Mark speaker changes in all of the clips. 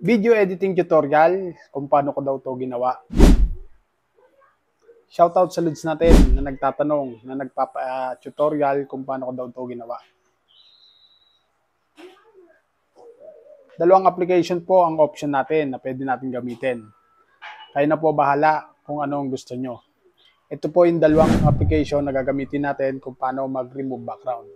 Speaker 1: Video editing tutorial kung paano ko daw to ginawa. Shoutout sa leads natin na nagtatanong, na nagpapa-tutorial kung paano ko daw to ginawa. Dalawang application po ang option natin na pwede natin gamitin. Kayo na po bahala kung ano ang gusto nyo. Ito po yung dalawang application na gagamitin natin kung paano mag-remove background.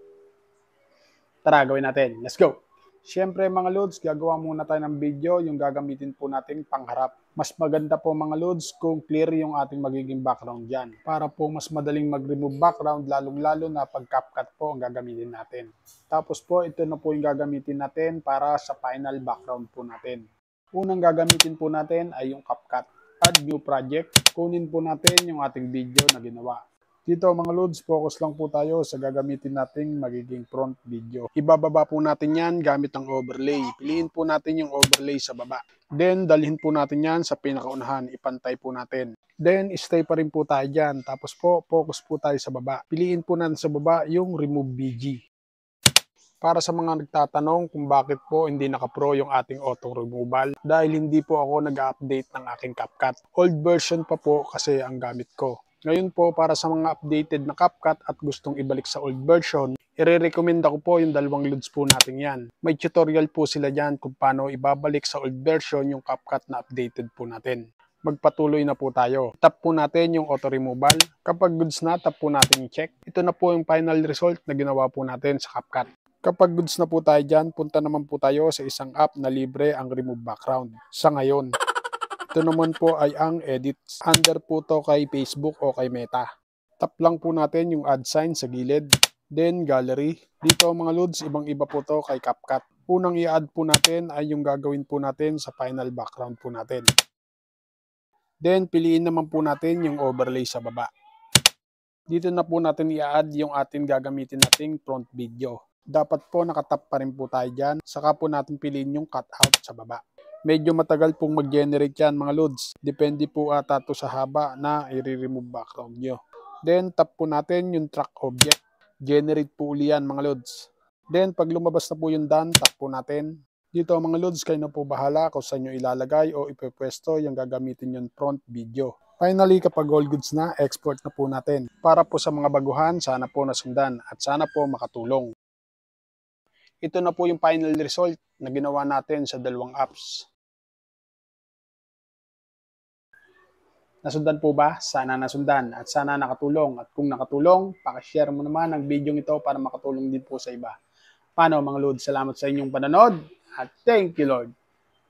Speaker 1: Tara, gawin natin. Let's go! Siyempre mga loads, gagawa muna tayo ng video yung gagamitin po natin pangharap. Mas maganda po mga loads kung clear yung ating magiging background dyan. Para po mas madaling mag-remove background, lalong-lalo na pag CapCut po ang gagamitin natin. Tapos po, ito na po yung gagamitin natin para sa final background po natin. Unang gagamitin po natin ay yung CapCut. Add new project. Kunin po natin yung ating video na ginawa. Dito mga loads, focus lang po tayo sa gagamitin nating magiging front video. Ibababa po natin yan gamit ang overlay. Piliin po natin yung overlay sa baba. Then, dalhin po natin yan sa pinakaunahan. Ipantay po natin. Then, stay pa rin po tayo dyan. Tapos po, focus po tayo sa baba. Piliin po natin sa baba yung remove BG. Para sa mga nagtatanong kung bakit po hindi naka-pro yung ating auto removal, dahil hindi po ako nag-update ng aking CapCut. Old version pa po kasi ang gamit ko. Ngayon po, para sa mga updated na CapCut at gustong ibalik sa old version, i-recommend ko po yung dalawang loads po natin yan. May tutorial po sila dyan kung paano ibabalik sa old version yung CapCut na updated po natin. Magpatuloy na po tayo. Tap po natin yung auto removal. Kapag goods na, tap po natin yung check. Ito na po yung final result na ginawa po natin sa CapCut. Kapag goods na po tayo dyan, punta naman po tayo sa isang app na libre ang remove background. Sa ngayon. Ito naman po ay ang edits. Under po to kay Facebook o kay Meta. Tap lang po natin yung add sign sa gilid. Then gallery. Dito mga loads, ibang iba po to kay CapCut. Unang i-add po natin ay yung gagawin po natin sa final background po natin. Then piliin naman po natin yung overlay sa baba. Dito na po natin i-add yung ating gagamitin nating front video. Dapat po nakatap pa rin po tayo dyan. Saka po natin piliin yung cutout sa baba. Medyo matagal pong mag-generate yan mga loads. Depende po ata to sa haba na i-remove background nyo. Then tap po natin yung track object. Generate po uli yan mga loads. Then pag lumabas na po yung done, tap po natin. Dito mga loads, kayo na po bahala kung saan nyo ilalagay o ipepwesto yung gagamitin yung front video. Finally, kapag all goods na, export na po natin. Para po sa mga baguhan, sana po nasundan at sana po makatulong. Ito na po yung final result na ginawa natin sa dalawang apps. Nasundan po ba? Sana nasundan at sana nakatulong. At kung nakatulong, pakishare mo naman ang video ito para makatulong din po sa iba. Paano mga Lord? Salamat sa inyong panonood at thank you Lord.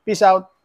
Speaker 1: Peace out!